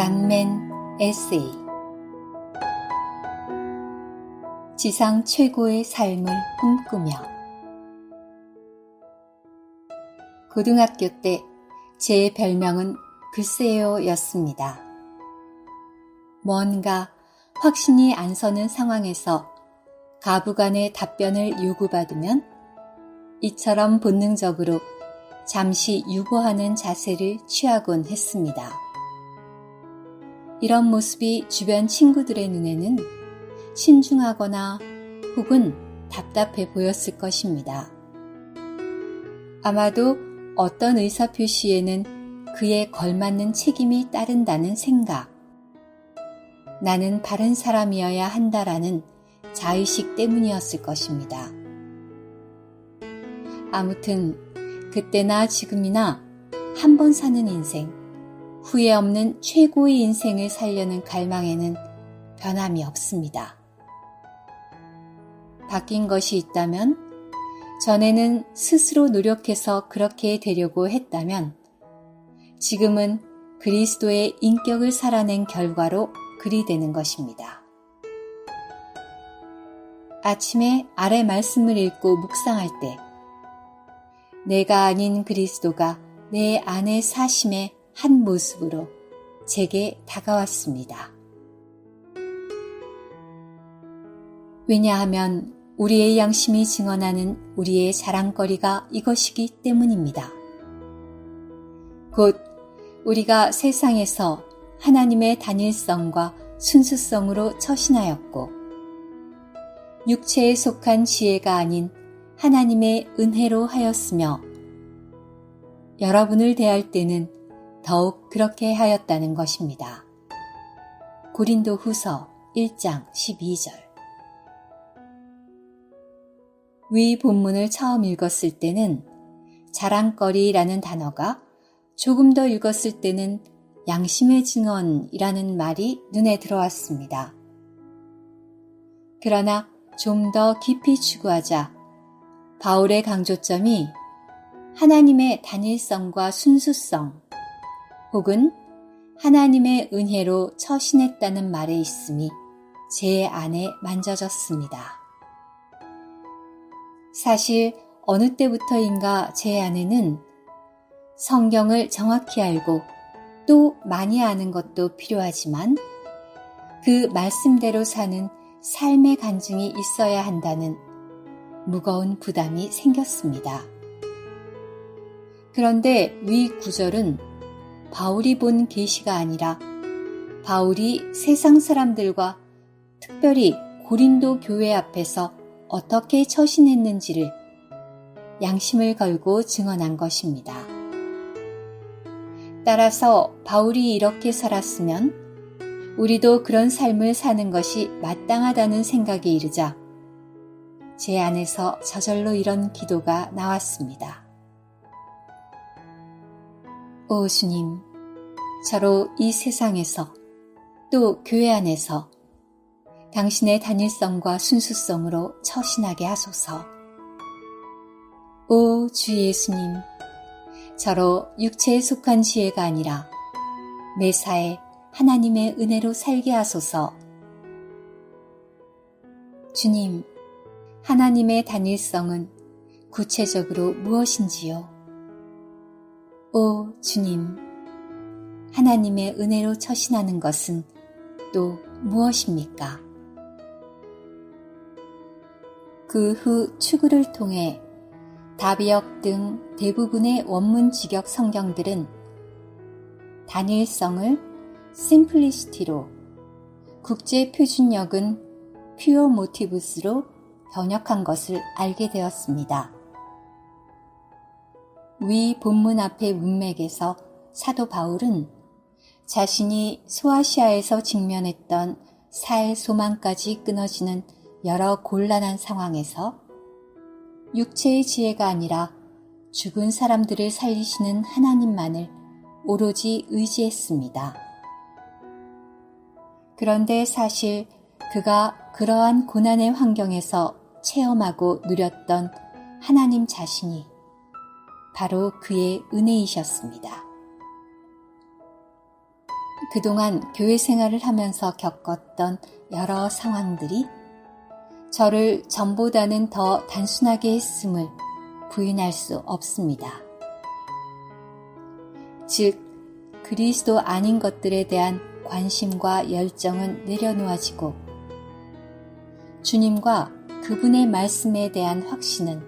런맨 에세이. 지상 최고의 삶을 꿈꾸며. 고등학교 때 제 별명은 글쎄요 였습니다. 뭔가 확신이 안 서는 상황에서 가부간의 답변을 요구받으면 이처럼 본능적으로 잠시 유보하는 자세를 취하곤 했습니다. 이런 모습이 주변 친구들의 눈에는 신중하거나 혹은 답답해 보였을 것입니다. 아마도 어떤 의사표시에는 그에 걸맞는 책임이 따른다는 생각, 나는 바른 사람이어야 한다라는 자의식 때문이었을 것입니다. 아무튼 그때나 지금이나 한 번 사는 인생, 후회 없는 최고의 인생을 살려는 갈망에는 변함이 없습니다. 바뀐 것이 있다면, 전에는 스스로 노력해서 그렇게 되려고 했다면, 지금은 그리스도의 인격을 살아낸 결과로 그리 되는 것입니다. 아침에 아래 말씀을 읽고 묵상할 때, 내가 아닌 그리스도가 내 안에 사심의 한 모습으로 제게 다가왔습니다. 왜냐하면 우리의 양심이 증언하는 우리의 자랑거리가 이것이기 때문입니다. 곧 우리가 세상에서 하나님의 단일성과 순수성으로 처신하였고, 육체에 속한 지혜가 아닌 하나님의 은혜로 하였으며, 여러분을 대할 때는 더욱 그렇게 하였다는 것입니다. 고린도후서 1장 12절. 위 본문을 처음 읽었을 때는 자랑거리라는 단어가, 조금 더 읽었을 때는 양심의 증언이라는 말이 눈에 들어왔습니다. 그러나 좀 더 깊이 추구하자 바울의 강조점이 하나님의 단일성과 순수성 혹은 하나님의 은혜로 처신했다는 말에 있음이 제 안에 만져졌습니다. 사실 어느 때부터인가 제 안에는 성경을 정확히 알고 또 많이 아는 것도 필요하지만 그 말씀대로 사는 삶의 간증이 있어야 한다는 무거운 부담이 생겼습니다. 그런데 위 구절은 바울이 본 계시가 아니라 바울이 세상 사람들과 특별히 고린도 교회 앞에서 어떻게 처신했는지를 양심을 걸고 증언한 것입니다. 따라서 바울이 이렇게 살았으면 우리도 그런 삶을 사는 것이 마땅하다는 생각이 이르자 제 안에서 저절로 이런 기도가 나왔습니다. 오 주님, 저로 이 세상에서 또 교회 안에서 당신의 단일성과 순수성으로 처신하게 하소서. 오 주 예수님, 저로 육체에 속한 지혜가 아니라 매사에 하나님의 은혜로 살게 하소서. 주님, 하나님의 단일성은 구체적으로 무엇인지요? 오 주님, 하나님의 은혜로 처신하는 것은 또 무엇입니까? 그 후 추구를 통해 다비역 등 대부분의 원문 직역 성경들은 단일성을 심플리시티로, 국제 표준역은 퓨어 모티브스로 번역한 것을 알게 되었습니다. 위 본문 앞의 문맥에서 사도 바울은 자신이 소아시아에서 직면했던 살 소망까지 끊어지는 여러 곤란한 상황에서 육체의 지혜가 아니라 죽은 사람들을 살리시는 하나님만을 오로지 의지했습니다. 그런데 사실 그가 그러한 고난의 환경에서 체험하고 누렸던 하나님 자신이 바로 그의 은혜이셨습니다. 그동안 교회 생활을 하면서 겪었던 여러 상황들이 저를 전보다는 더 단순하게 했음을 부인할 수 없습니다. 즉, 그리스도 아닌 것들에 대한 관심과 열정은 내려놓아지고 주님과 그분의 말씀에 대한 확신은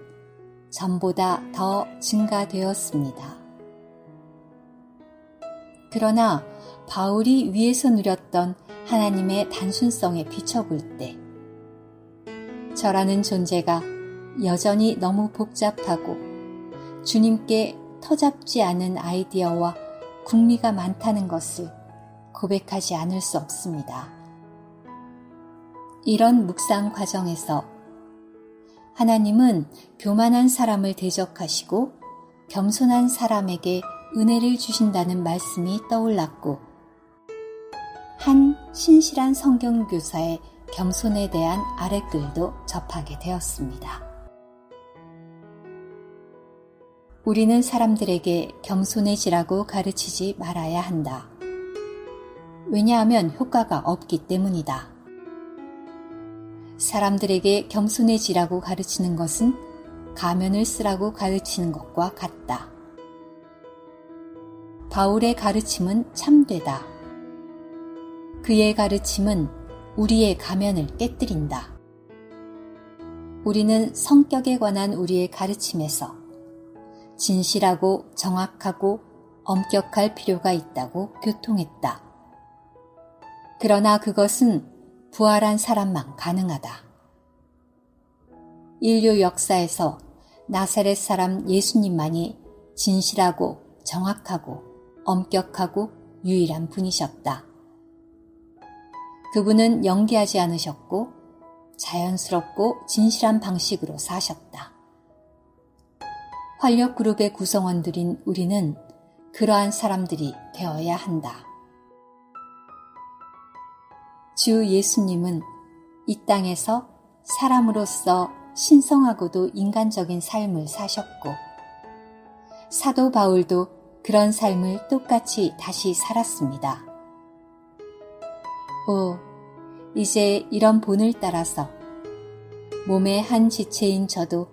전보다 더 증가되었습니다. 그러나 바울이 위에서 누렸던 하나님의 단순성에 비춰볼 때 저라는 존재가 여전히 너무 복잡하고 주님께 터잡지 않은 아이디어와 궁리가 많다는 것을 고백하지 않을 수 없습니다. 이런 묵상 과정에서 하나님은 교만한 사람을 대적하시고 겸손한 사람에게 은혜를 주신다는 말씀이 떠올랐고 한 신실한 성경교사의 겸손에 대한 아랫글도 접하게 되었습니다. 우리는 사람들에게 겸손해지라고 가르치지 말아야 한다. 왜냐하면 효과가 없기 때문이다. 사람들에게 겸손해지라고 가르치는 것은 가면을 쓰라고 가르치는 것과 같다. 바울의 가르침은 참되다. 그의 가르침은 우리의 가면을 깨뜨린다. 우리는 성격에 관한 우리의 가르침에서 진실하고 정확하고 엄격할 필요가 있다고 교통했다. 그러나 그것은 부활한 사람만 가능하다. 인류 역사에서 나사렛 사람 예수님만이 진실하고 정확하고 엄격하고 유일한 분이셨다. 그분은 연기하지 않으셨고 자연스럽고 진실한 방식으로 사셨다. 활력그룹의 구성원들인 우리는 그러한 사람들이 되어야 한다. 주 예수님은 이 땅에서 사람으로서 신성하고도 인간적인 삶을 사셨고 사도 바울도 그런 삶을 똑같이 다시 살았습니다. 이제 이런 본을 따라서 몸의 한 지체인 저도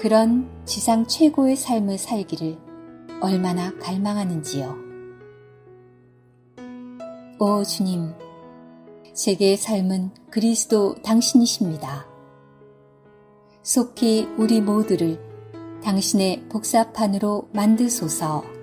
그런 지상 최고의 삶을 살기를 얼마나 갈망하는지요. 오 주님, 제게의 삶은 그리스도 당신이십니다. 속히 우리 모두를 당신의 복사판으로 만드소서.